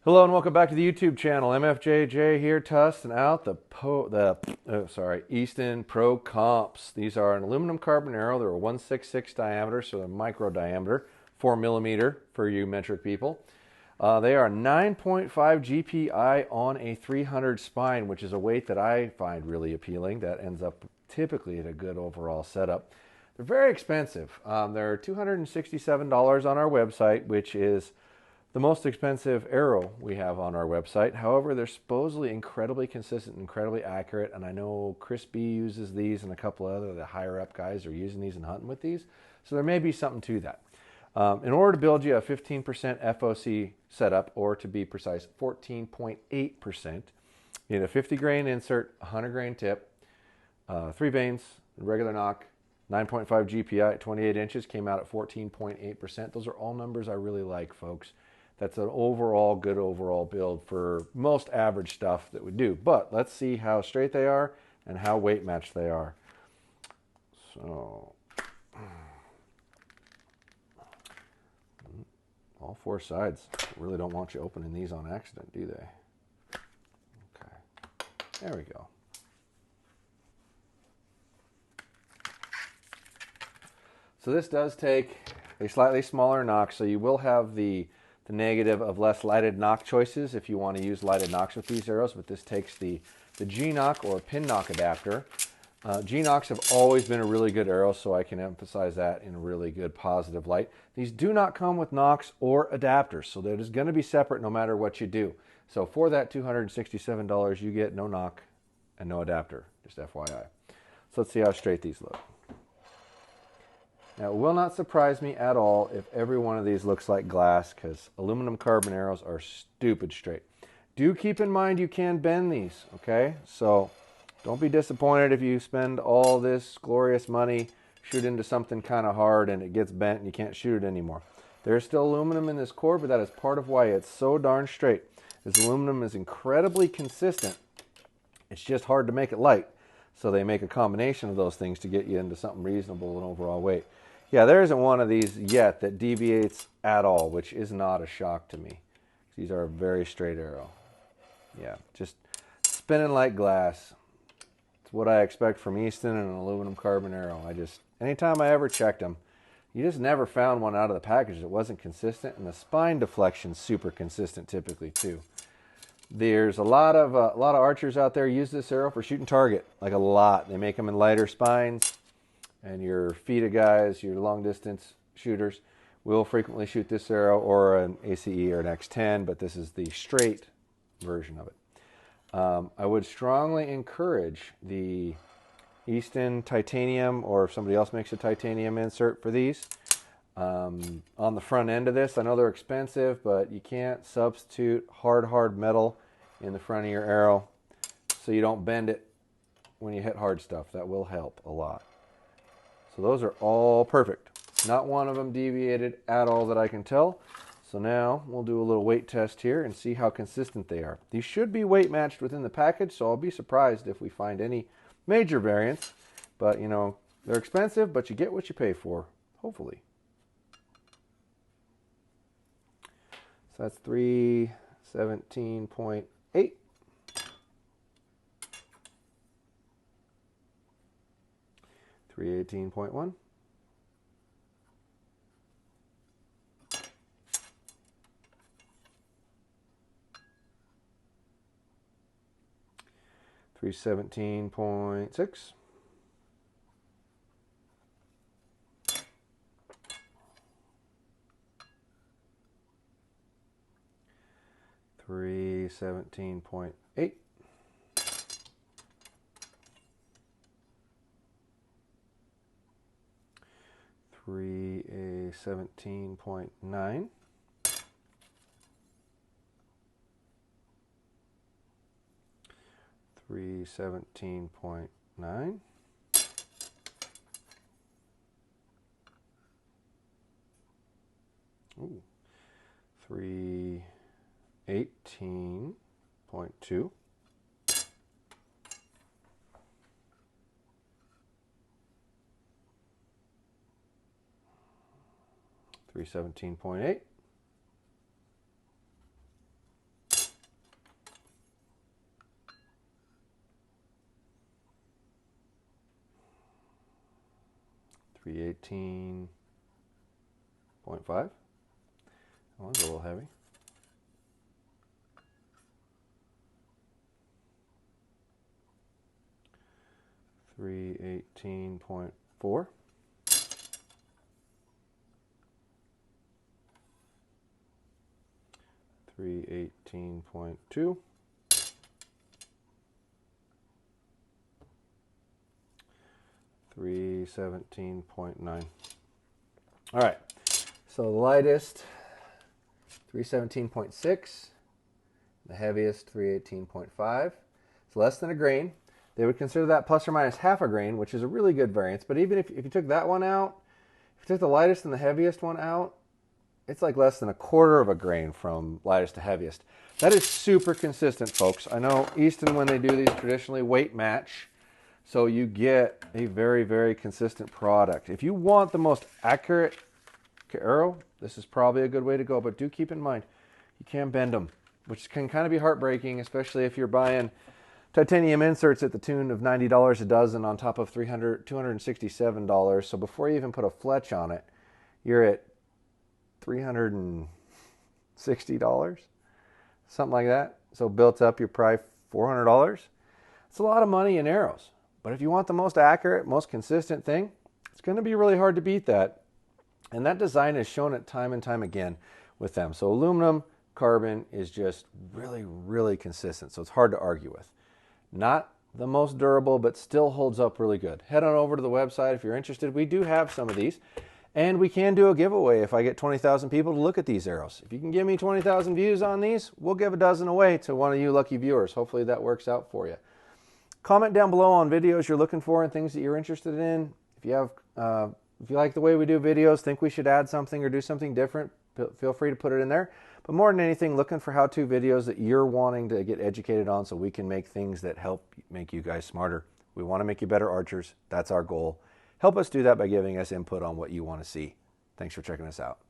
Hello and welcome back to the YouTube channel. MFJJ here, testing out Easton Pro Comps. These are an aluminum carbon arrow. They're a 166 diameter, so they're micro diameter, 4 millimeter for you metric people. They are 9.5 GPI on a 300 spine, which is a weight that I find really appealing. That ends up typically at a good overall setup. They're very expensive. They're $267 on our website, which is the most expensive arrow we have on our website. However, they're supposedly incredibly consistent, incredibly accurate, and I know Chris B uses these and a couple of the higher up guys are using these and hunting with these, so there may be something to that. In order to build you a 15% FOC setup, or to be precise, 14.8%, you need a 50 grain insert, 100 grain tip, 3 vanes, regular knock, 9.5 GPI at 28 inches, came out at 14.8%. Those are all numbers I really like, folks. That's an overall good overall build for most average stuff that we do. But let's see how straight they are and how weight matched they are. So, all 4 sides. Really don't want you opening these on accident, do they? Okay, there we go. So this does take a slightly smaller knock, so you will have the negative of less lighted knock choices if you want to use lighted knocks with these arrows, but this takes the G-knock or pin knock adapter. G-knocks have always been a really good arrow, so I can emphasize that in a really good positive light. These do not come with knocks or adapters, so that is going to be separate no matter what you do. So for that $267, you get no knock and no adapter, just FYI. So let's see how straight these look. Now, it will not surprise me at all if every one of these looks like glass, because aluminum carbon arrows are stupid straight. Do keep in mind you can bend these, okay? So don't be disappointed if you spend all this glorious money, shoot into something kind of hard, and it gets bent and you can't shoot it anymore. There's still aluminum in this core, but that is part of why it's so darn straight. This aluminum is incredibly consistent. It's just hard to make it light. So they make a combination of those things to get you into something reasonable in overall weight. Yeah, there isn't one of these yet that deviates at all, which is not a shock to me. These are a very straight arrow. Yeah, just spinning like glass. It's what I expect from Easton and an aluminum carbon arrow. Anytime I ever checked them, you just never found one out of the package that wasn't consistent, and the spine deflection's super consistent typically too. There's a lot of archers out there use this arrow for shooting target, like a lot. They make them in lighter spines. And your FITA guys, your long distance shooters, will frequently shoot this arrow or an ACE or an X10, but this is the straight version of it. I would strongly encourage the Easton titanium, or if somebody else makes a titanium insert for these. On the front end of this, I know they're expensive, but you can't substitute hard metal in the front of your arrow so you don't bend it when you hit hard stuff. That will help a lot. So those are all perfect. Not one of them deviated at all that I can tell. So now we'll do a little weight test here and see how consistent they are. These should be weight matched within the package, so I'll be surprised if we find any major variance. But, you know, they're expensive, but you get what you pay for, hopefully. So that's 317.8. 318.1. 317.6. 317.8. 317.9. 317.9. 318.2. 317.8. 318.5. That one's a little heavy. 318.4. 318.2. 317.9. All right, so the lightest 317.6, the heaviest 318.5. It's less than a grain. They would consider that plus or minus half a grain, which is a really good variance. But even if you took that one out, if you took the lightest and the heaviest one out, it's like less than a quarter of a grain from lightest to heaviest. That is super consistent, folks. I know Easton, when they do these, traditionally weight match. So you get a very, very consistent product. If you want the most accurate arrow, this is probably a good way to go. But do keep in mind, you can bend them, which can kind of be heartbreaking, especially if you're buying titanium inserts at the tune of $90 a dozen on top of $267. So before you even put a fletch on it, you're at $360, something like that. So built up, you're probably $400. It's a lot of money in arrows. But if you want the most accurate, most consistent thing, it's going to be really hard to beat that. And that design has shown it time and time again with them. So aluminum, carbon is just really, really consistent. So it's hard to argue with. Not the most durable, but still holds up really good. Head on over to the website if you're interested. We do have some of these. And we can do a giveaway if I get 20,000 people to look at these arrows. If you can give me 20,000 views on these, we'll give a dozen away to one of you lucky viewers. Hopefully that works out for you. Comment down below on videos you're looking for and things that you're interested in. If you like the way we do videos, think we should add something or do something different, feel free to put it in there. But more than anything, looking for how-to videos that you're wanting to get educated on so we can make things that help make you guys smarter. We want to make you better archers. That's our goal. Help us do that by giving us input on what you want to see. Thanks for checking us out.